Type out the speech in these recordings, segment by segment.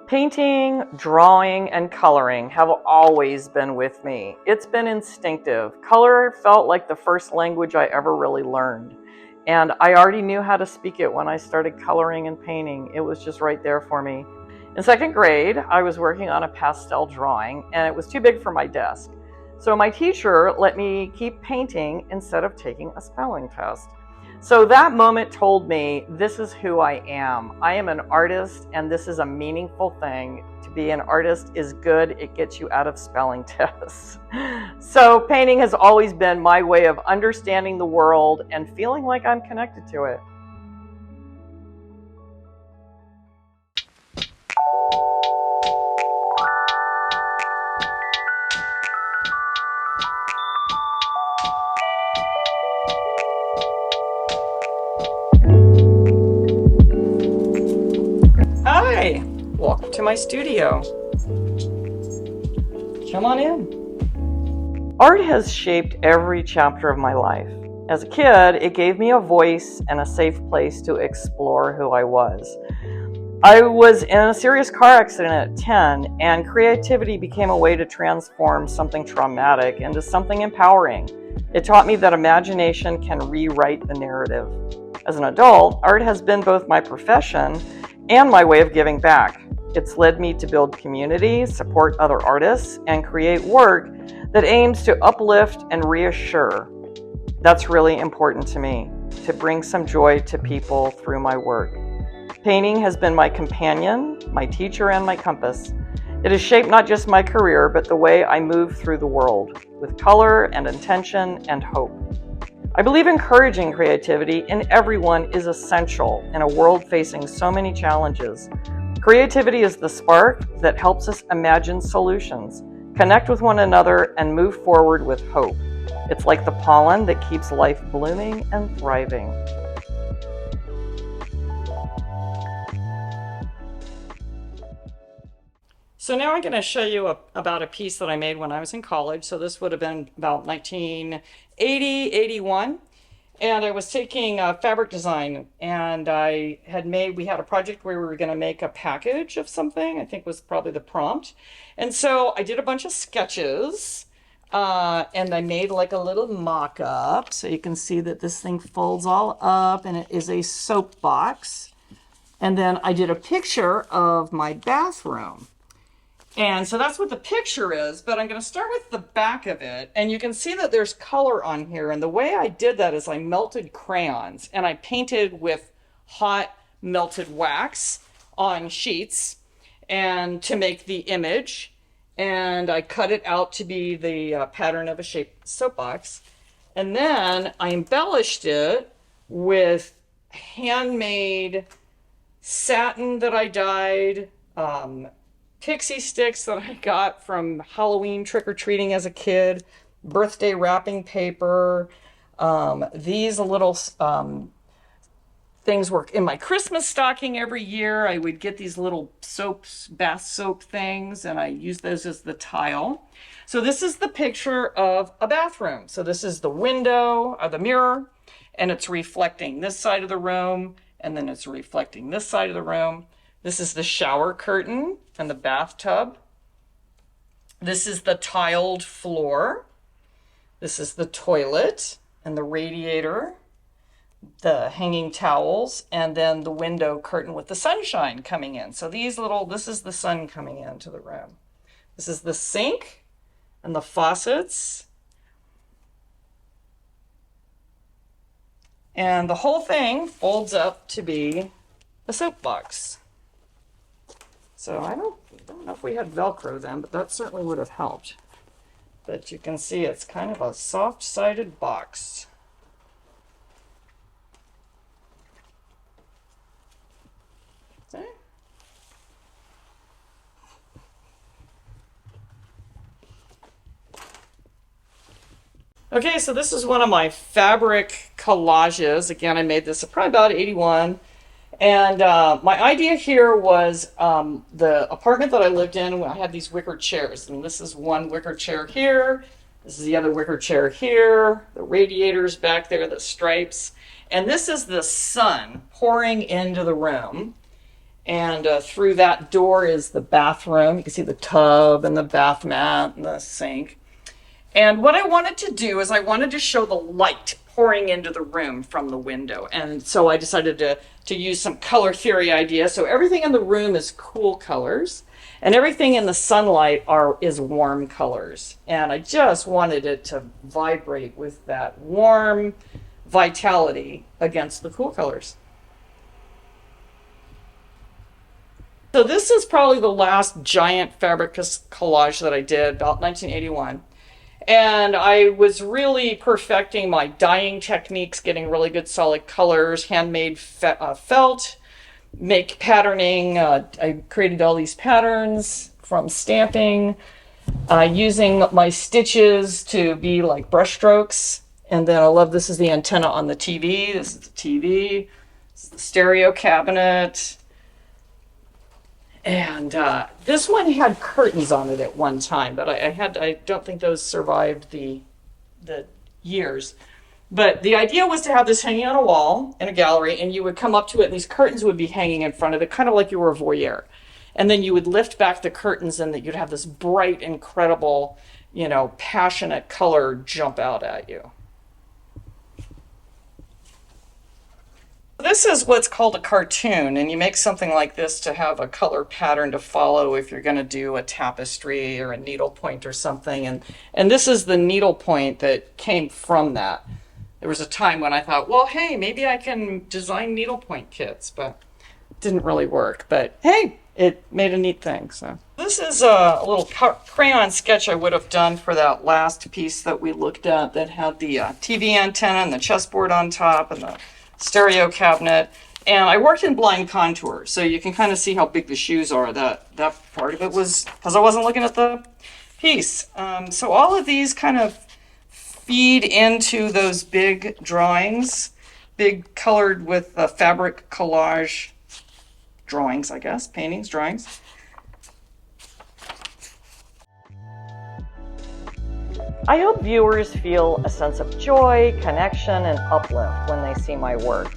Painting, drawing, and coloring have always been with me. It's been instinctive. Color felt like the first language I ever really learned. And I already knew how to speak it when I started coloring and painting. It was just right there for me. In second grade, I was working on a pastel drawing, and it was too big for my desk. So my teacher let me keep painting instead of taking a spelling test. So that moment told me, this is who I am. I am an artist, and this is a meaningful thing. To be an artist is good. It gets you out of spelling tests. So painting has always been my way of understanding the world and feeling like I'm connected to it. Hi, welcome to my studio. Come on in. Art has shaped every chapter of my life. As a kid, it gave me a voice and a safe place to explore who I was. I was in a serious car accident at 10, and creativity became a way to transform something traumatic into something empowering. It taught me that imagination can rewrite the narrative. As an adult, art has been both my profession and my way of giving back. It's led me to build community, support other artists, and create work that aims to uplift and reassure. That's really important to me, to bring some joy to people through my work. Painting has been my companion, my teacher, and my compass. It has shaped not just my career, but the way I move through the world, with color and intention and hope. I believe encouraging creativity in everyone is essential in a world facing so many challenges. Creativity is the spark that helps us imagine solutions, connect with one another, and move forward with hope. It's like the pollen that keeps life blooming and thriving. So now I'm going to show you about a piece that I made when I was in college. So this would have been about 1980, 81. And I was taking fabric design, and we had a project where we were going to make a package of something, I think was probably the prompt. And so I did a bunch of sketches, and I made like a little mock-up. So you can see that this thing folds all up, and it is a soap box. And then I did a picture of my bathroom. And so that's what the picture is, but I'm going to start with the back of it. And you can see that there's color on here. And the way I did that is I melted crayons, and I painted with hot melted wax on sheets and to make the image. And I cut it out to be the pattern of a shaped soapbox. And then I embellished it with handmade satin that I dyed, pixie sticks that I got from Halloween trick-or-treating as a kid, birthday wrapping paper. These little things were in my Christmas stocking every year. I would get these little soaps, bath soap things, and I use those as the tile. So this is the picture of a bathroom. So this is the window or the mirror, and it's reflecting this side of the room, and then it's reflecting this side of the room. This is the shower curtain and the bathtub. This is the tiled floor. This is the toilet and the radiator, the hanging towels, and then the window curtain with the sunshine coming in. So this is the sun coming into the room. This is the sink and the faucets. And the whole thing folds up to be a soapbox. So I don't know if we had Velcro then, but that certainly would have helped. But you can see it's kind of a soft-sided box. Okay. Okay, so this is one of my fabric collages. Again, I made this probably about 81. And my idea here was the apartment that I lived in, I had these wicker chairs. And this is one wicker chair here. This is the other wicker chair here. The radiators back there, the stripes. And this is the sun pouring into the room. And through that door is the bathroom. You can see the tub and the bath mat and the sink. And what I wanted to do is I wanted to show the light pouring into the room from the window. And so I decided to use some color theory ideas. So everything in the room is cool colors, and everything in the sunlight is warm colors. And I just wanted it to vibrate with that warm vitality against the cool colors. So this is probably the last giant fabric collage that I did, about 1981. And I was really perfecting my dyeing techniques, getting really good solid colors, handmade felt, make patterning. I created all these patterns from stamping, using my stitches to be like brush strokes. And then I love, this is the antenna on the TV. This is the TV. This is the stereo cabinet. And this one had curtains on it at one time, but I don't think those survived the years. But the idea was to have this hanging on a wall in a gallery, and you would come up to it, and these curtains would be hanging in front of it, kind of like you were a voyeur. And then you would lift back the curtains, and that you'd have this bright, incredible, passionate color jump out at you. This is what's called a cartoon, and you make something like this to have a color pattern to follow if you're going to do a tapestry or a needlepoint or something. And this is the needlepoint that came from that. There was a time when I thought, well, hey, maybe I can design needlepoint kits, but it didn't really work. But hey, it made a neat thing. So this is a little crayon sketch I would have done for that last piece that we looked at that had the TV antenna and the chessboard on top and the stereo cabinet. And I worked in blind contour, so you can kind of see how big the shoes are. That part of it was because I wasn't looking at the piece. So all of these kind of feed into those big drawings, big colored with fabric collage drawings, I guess, paintings, drawings. I hope viewers feel a sense of joy, connection, and uplift when they see my work.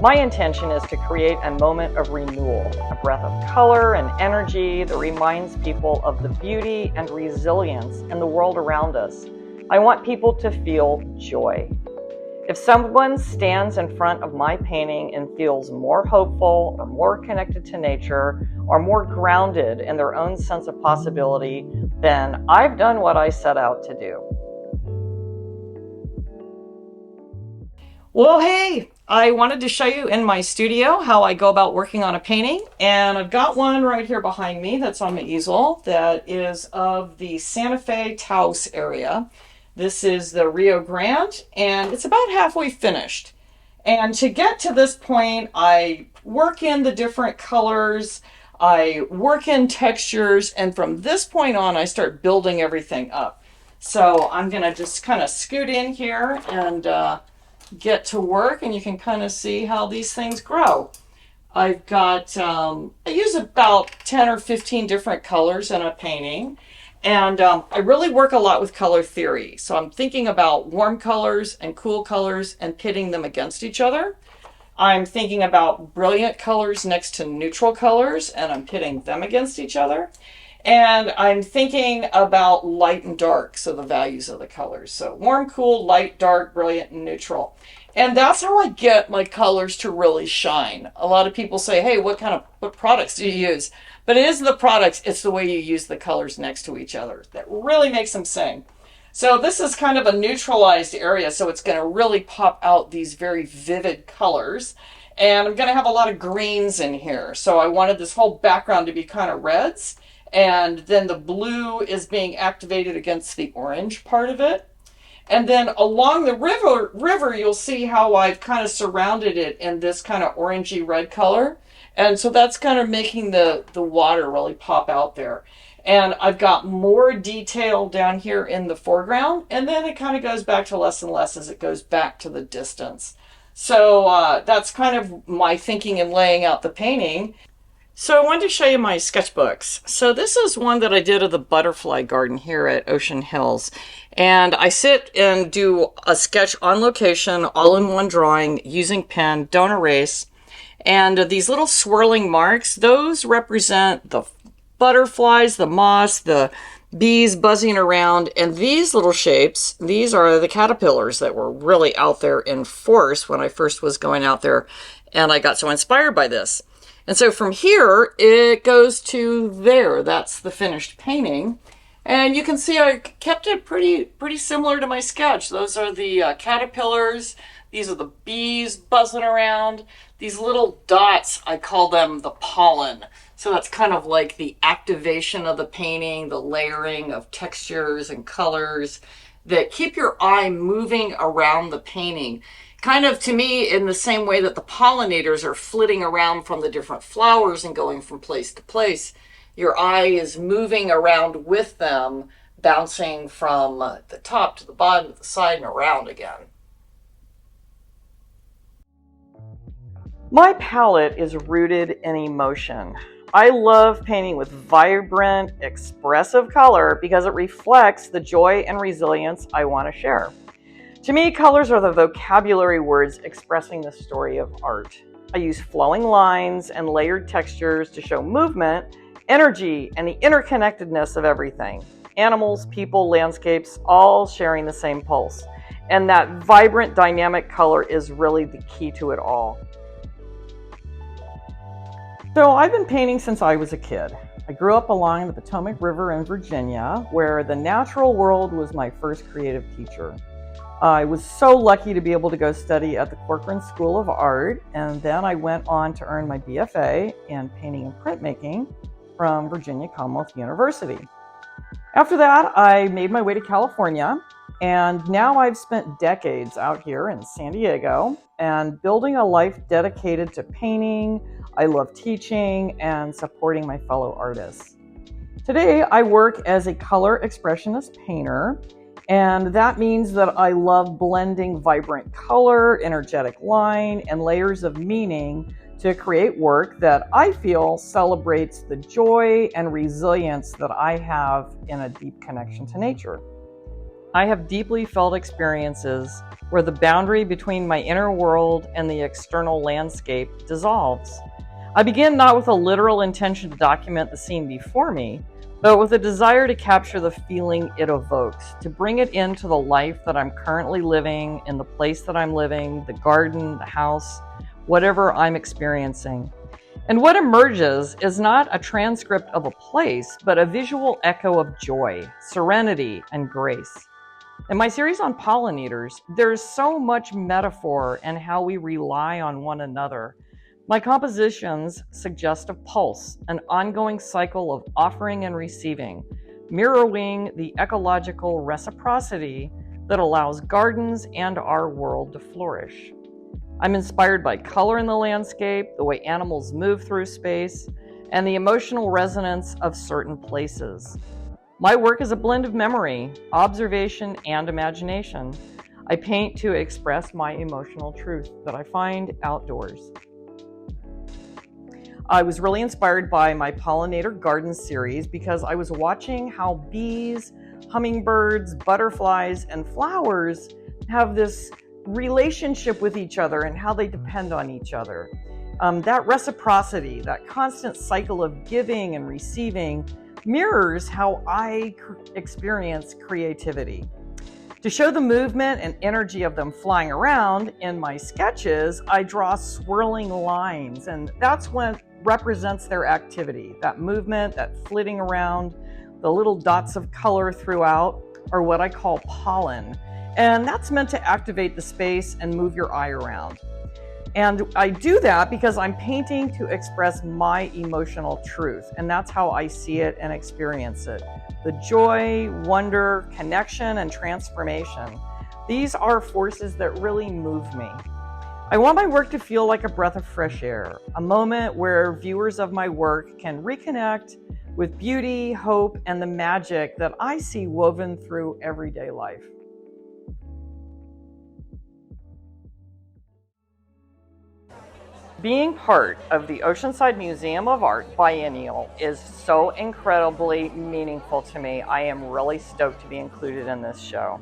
My intention is to create a moment of renewal, a breath of color and energy that reminds people of the beauty and resilience in the world around us. I want people to feel joy. If someone stands in front of my painting and feels more hopeful or more connected to nature or more grounded in their own sense of possibility, then I've done what I set out to do. Well, hey, I wanted to show you in my studio how I go about working on a painting, and I've got one right here behind me that's on my easel that is of the Santa Fe Taos area. This is the Rio Grande, and it's about halfway finished. And to get to this point, I work in the different colors, I work in textures, and from this point on, I start building everything up. So I'm going to just kind of scoot in here and get to work, and you can kind of see how these things grow. I've got, I use about 10 or 15 different colors in a painting. And I really work a lot with color theory. So I'm thinking about warm colors and cool colors and pitting them against each other. I'm thinking about brilliant colors next to neutral colors, and I'm pitting them against each other. And I'm thinking about light and dark, so the values of the colors. So warm, cool, light, dark, brilliant, and neutral. And that's how I get my colors to really shine. A lot of people say, hey, what products do you use? But it isn't the products, it's the way you use the colors next to each other that really makes them sing. So this is kind of a neutralized area, so it's going to really pop out these very vivid colors. And I'm going to have a lot of greens in here. So I wanted this whole background to be kind of reds. And then the blue is being activated against the orange part of it. And then along the river, you'll see how I've kind of surrounded it in this kind of orangey red color. And so that's kind of making the water really pop out there. And I've got more detail down here in the foreground. And then it kind of goes back to less and less as it goes back to the distance. So that's kind of my thinking in laying out the painting. So I wanted to show you my sketchbooks. So this is one that I did of the butterfly garden here at Ocean Hills. And I sit and do a sketch on location, all in one drawing, using pen, don't erase. And these little swirling marks, those represent the butterflies, the moths, the bees buzzing around. And these little shapes, these are the caterpillars that were really out there in force when I first was going out there. And I got so inspired by this. And so from here, it goes to there. That's the finished painting. And you can see I kept it pretty similar to my sketch. Those are the caterpillars. These are the bees buzzing around. These little dots, I call them the pollen. So that's kind of like the activation of the painting, the layering of textures and colors that keep your eye moving around the painting. Kind of, to me, in the same way that the pollinators are flitting around from the different flowers and going from place to place. Your eye is moving around with them, bouncing from the top to the bottom to the side and around again. My palette is rooted in emotion. I love painting with vibrant, expressive color because it reflects the joy and resilience I want to share. To me, colors are the vocabulary words expressing the story of art. I use flowing lines and layered textures to show movement, energy, and the interconnectedness of everything. Animals, people, landscapes, all sharing the same pulse. And that vibrant, dynamic color is really the key to it all. So I've been painting since I was a kid. I grew up along the Potomac River in Virginia, where the natural world was my first creative teacher. I was so lucky to be able to go study at the Corcoran School of Art, and then I went on to earn my BFA in painting and printmaking from Virginia Commonwealth University. After that, I made my way to California, and now I've spent decades out here in San Diego and building a life dedicated to painting. I love teaching and supporting my fellow artists. Today, I work as a color expressionist painter, and that means that I love blending vibrant color, energetic line, and layers of meaning to create work that I feel celebrates the joy and resilience that I have in a deep connection to nature. I have deeply felt experiences where the boundary between my inner world and the external landscape dissolves. I begin not with a literal intention to document the scene before me, but with a desire to capture the feeling it evokes, to bring it into the life that I'm currently living, in the place that I'm living, the garden, the house, whatever I'm experiencing. And what emerges is not a transcript of a place, but a visual echo of joy, serenity, and grace. In my series on pollinators, there's so much metaphor in how we rely on one another. My compositions suggest a pulse, an ongoing cycle of offering and receiving, mirroring the ecological reciprocity that allows gardens and our world to flourish. I'm inspired by color in the landscape, the way animals move through space, and the emotional resonance of certain places. My work is a blend of memory, observation, and imagination. I paint to express my emotional truth that I find outdoors. I was really inspired by my Pollinator Garden series because I was watching how bees, hummingbirds, butterflies, and flowers have this relationship with each other and how they depend on each other. That reciprocity, that constant cycle of giving and receiving mirrors how I experience creativity. To show the movement and energy of them flying around in my sketches, I draw swirling lines, and that's what represents their activity. That movement, that flitting around, the little dots of color throughout are what I call pollen. And that's meant to activate the space and move your eye around. And I do that because I'm painting to express my emotional truth, and that's how I see it and experience it. The joy, wonder, connection, and transformation. These are forces that really move me. I want my work to feel like a breath of fresh air, a moment where viewers of my work can reconnect with beauty, hope, and the magic that I see woven through everyday life. Being part of the Oceanside Museum of Art Biennial is so incredibly meaningful to me. I am really stoked to be included in this show.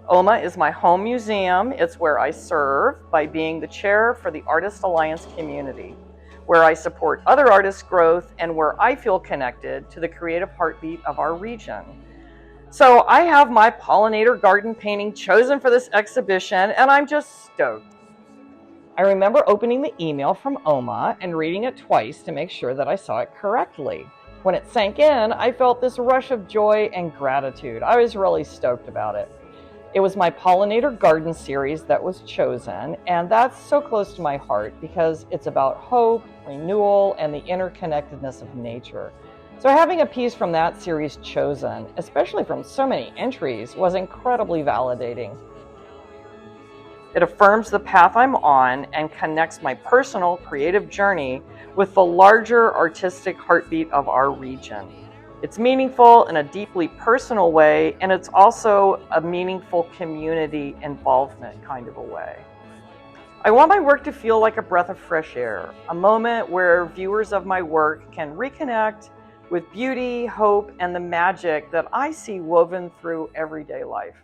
OMA is my home museum. It's where I serve by being the chair for the Artist Alliance community, where I support other artists' growth and where I feel connected to the creative heartbeat of our region. So I have my pollinator garden painting chosen for this exhibition, and I'm just stoked. I remember opening the email from OMA and reading it twice to make sure that I saw it correctly. When it sank in, I felt this rush of joy and gratitude. I was really stoked about it. It was my pollinator garden series that was chosen, and that's so close to my heart because it's about hope, renewal, and the interconnectedness of nature. So having a piece from that series chosen, especially from so many entries, was incredibly validating. It affirms the path I'm on and connects my personal creative journey with the larger artistic heartbeat of our region. It's meaningful in a deeply personal way, and it's also a meaningful community involvement kind of a way. I want my work to feel like a breath of fresh air, a moment where viewers of my work can reconnect with beauty, hope, and the magic that I see woven through everyday life.